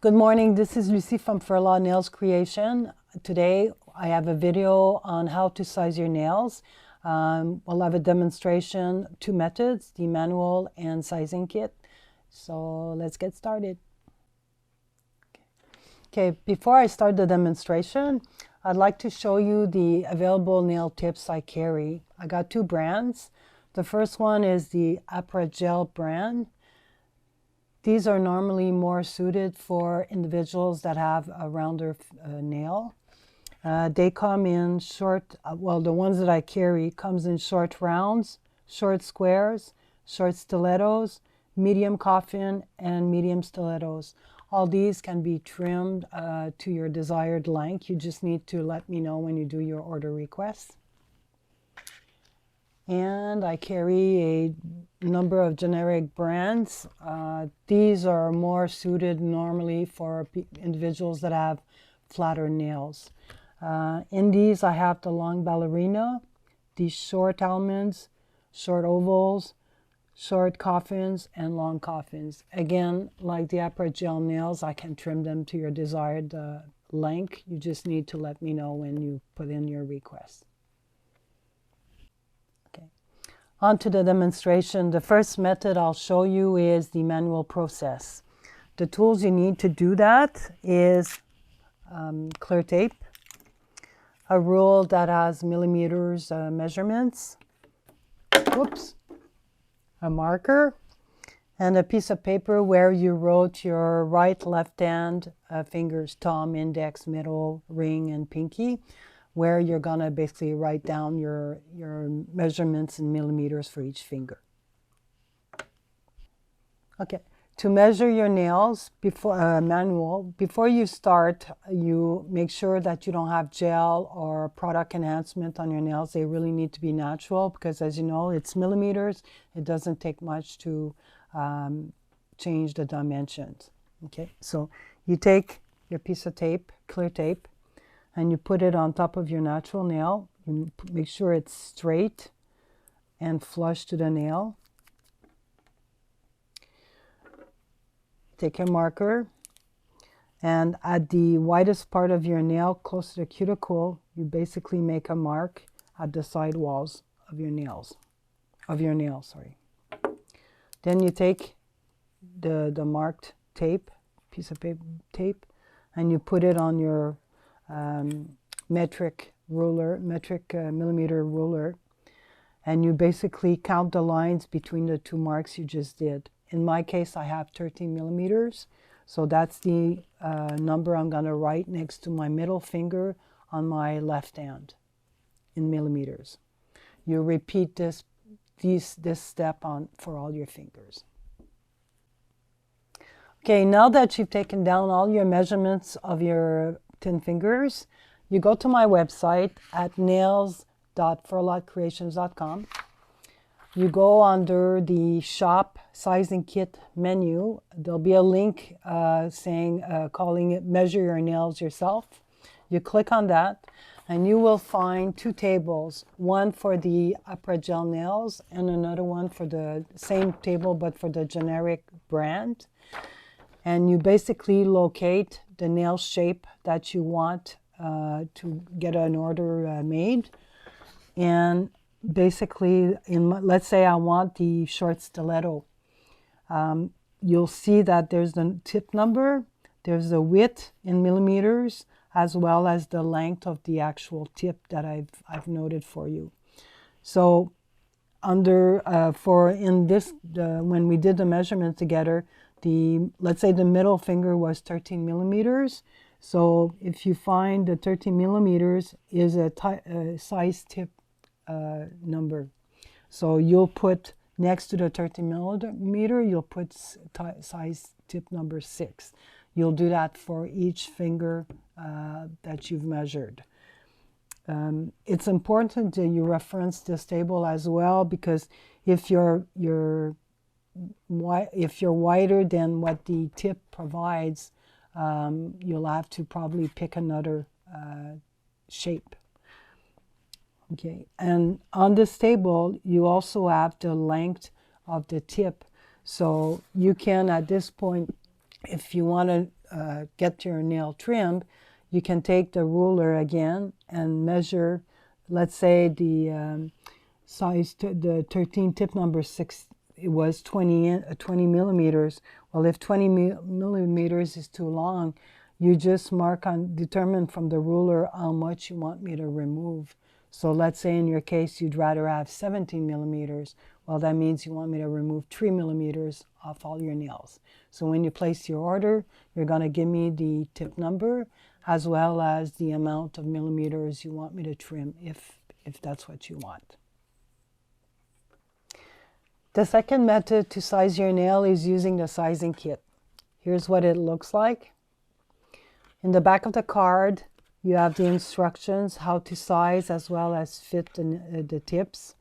Good morning, this is Lucie from Firlotte Nails Creation. Today I have a video on how to size your nails. We'll have a demonstration, two methods, the manual and sizing kit. So let's get started. Okay, before I start the demonstration, I'd like to show you the available nail tips I carry. I got two brands. The first one is the Apra Gel brand. These are normally more suited for individuals that have a rounder nail. They come in short, well, the ones that I carry comes in short rounds, short squares, short stilettos, medium coffin, and medium stilettos. All these can be trimmed to your desired length. You just need to let me know when you do your order request. And I carry a number of generic brands. These are more suited normally for individuals that have flatter nails. In these I have the long ballerina, the short almonds, short ovals, short coffins, and long coffins. Again, like the Apra Gel nails, I can trim them to your desired length. You just need to let me know when you put in your request. On to the demonstration. The first method I'll show you is the manual process. The tools you need to do that is clear tape, a rule that has millimeters measurements, whoops, a marker, and a piece of paper where you wrote your right, left hand fingers, thumb, index, middle, ring, and pinky, where you're going to basically write down your measurements in millimeters for each finger. Okay, to measure your nails before before you start, you make sure that you don't have gel or product enhancement on your nails. They really need to be natural because, as you know, it's millimeters. It doesn't take much to change the dimensions. Okay, so you take your piece of tape, clear tape, and you put it on top of your natural nail. You make sure it's straight and flush to the nail. Take a marker, and at the widest part of your nail, close to the cuticle, you basically make a mark at the side walls of your nails. Then you take the marked tape, piece of paper tape, and you put it on your metric millimeter ruler, and you basically count the lines between the two marks you just did. In my case, I have 13 millimeters, so that's the number I'm going to write next to my middle finger on my left hand in millimeters. You repeat this step for all your fingers. Okay, now that you've taken down all your measurements of your 10 fingers, you go to my website at nails.firlottecreations.com. You go under the shop sizing kit menu. There'll be a link calling it measure your nails yourself. You click on that and you will find two tables, one for the Apra Gel nails and another one for the same table but for the generic brand. And you basically locate the nail shape that you want to get an order made. And basically, let's say I want the short stiletto. You'll see that there's the tip number, there's the width in millimeters, as well as the length of the actual tip that I've noted for you. So when we did the measurement together, let's say the middle finger was 13 millimeters. So if you find the 13 millimeters is a size tip number. So you'll put next to the 13 millimeter, you'll put size tip number 6. You'll do that for each finger that you've measured. It's important that you reference this table as well, because if you're wider than what the tip provides, you'll have to probably pick another shape. Okay, and on this table, you also have the length of the tip. So you can, at this point, if you want to get your nail trimmed, you can take the ruler again and measure, let's say the size, the 13 tip number 6, it was 20 millimeters. Well, if 20 millimeters is too long, you just determine from the ruler how much you want me to remove. So let's say in your case, you'd rather have 17 millimeters. Well, that means you want me to remove 3 millimeters off all your nails. So when you place your order, you're going to give me the tip number as well as the amount of millimeters you want me to trim if that's what you want. The second method to size your nail is using the sizing kit. Here's what it looks like. In the back of the card, you have the instructions how to size as well as fit the tips.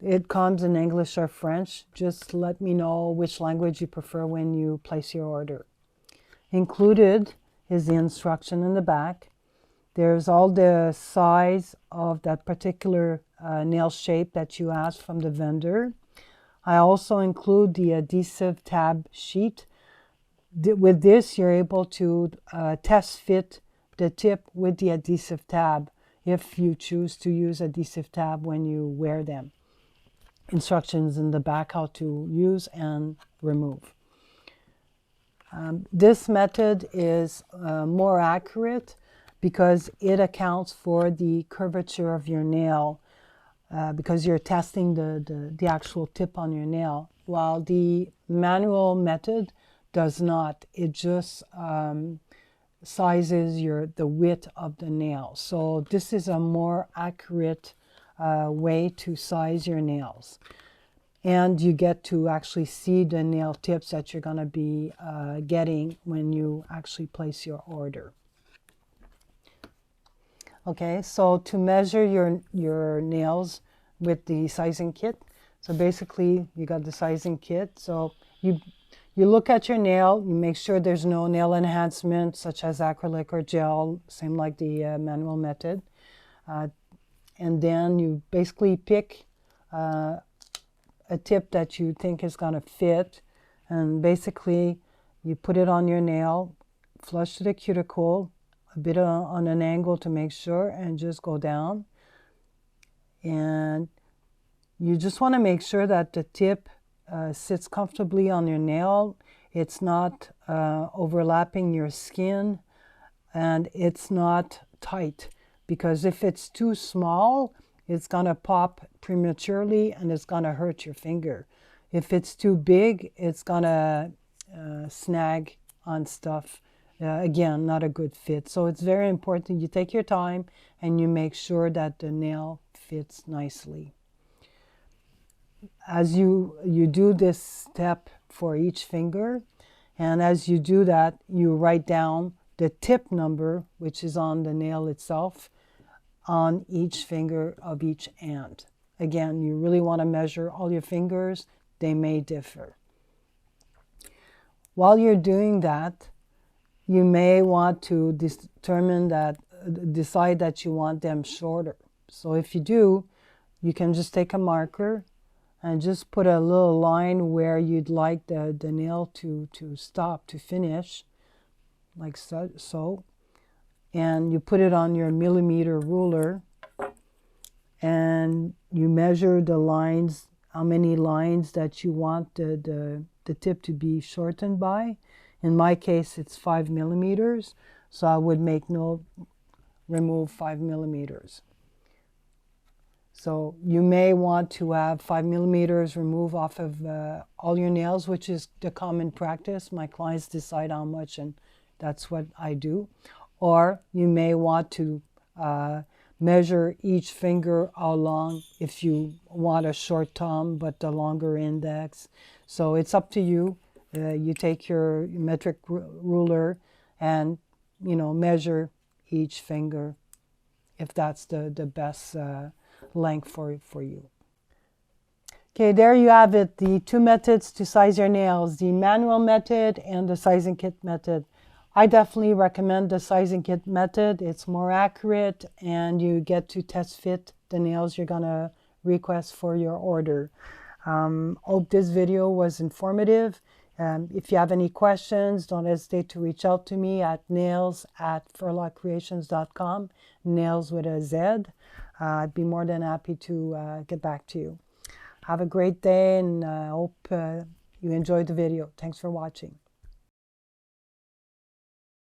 It comes in English or French. Just let me know which language you prefer when you place your order. Included is the instruction in the back. There's all the size of that particular nail shape that you asked from the vendor. I also include the adhesive tab sheet. With this, you're able to test fit the tip with the adhesive tab if you choose to use adhesive tab when you wear them. Instructions in the back how to use and remove. This method is more accurate because it accounts for the curvature of your nail because you're testing the actual tip on your nail, while the manual method does not. It just sizes the width of the nail. So this is a more accurate way to size your nails. And you get to actually see the nail tips that you're going to be getting when you actually place your order. Okay, so to measure your nails with the sizing kit, so basically you got the sizing kit. So you look at your nail, you make sure there's no nail enhancement such as acrylic or gel, same like the manual method. And then you basically pick a tip that you think is going to fit, and basically you put it on your nail, flush to the cuticle, a bit on an angle to make sure, and just go down. And you just want to make sure that the tip sits comfortably on your nail. It's not overlapping your skin, and it's not tight, because if it's too small, it's going to pop prematurely and it's going to hurt your finger. If it's too big, it's going to snag on stuff. Again, not a good fit. So it's very important you take your time and you make sure that the nail fits nicely. As you do this step for each finger, and as you do that, you write down the tip number, which is on the nail itself, on each finger of each hand. Again, you really want to measure all your fingers. They may differ. While you're doing that, you may want to decide that you want them shorter. So if you do, you can just take a marker and just put a little line where you'd like the nail to stop, to finish, like so. And you put it on your millimeter ruler and you measure the lines, how many lines that you want the tip to be shortened by. In my case, it's 5 millimeters, so I would remove 5 millimeters. So you may want to have 5 millimeters removed off of all your nails, which is the common practice. My clients decide how much, and that's what I do. Or you may want to measure each finger how long if you want a short thumb but the longer index. So it's up to you. You take your metric ruler and measure each finger if that's the best length for you. Okay, there you have it, the two methods to size your nails, the manual method and the sizing kit method. I definitely recommend the sizing kit method. It's more accurate and you get to test fit the nails you're going to request for your order. Hope this video was informative. If you have any questions, don't hesitate to reach out to me at nailz@firlottecreations.com, nails with a Z. I'd be more than happy to get back to you. Have a great day, and I hope you enjoyed the video. Thanks for watching.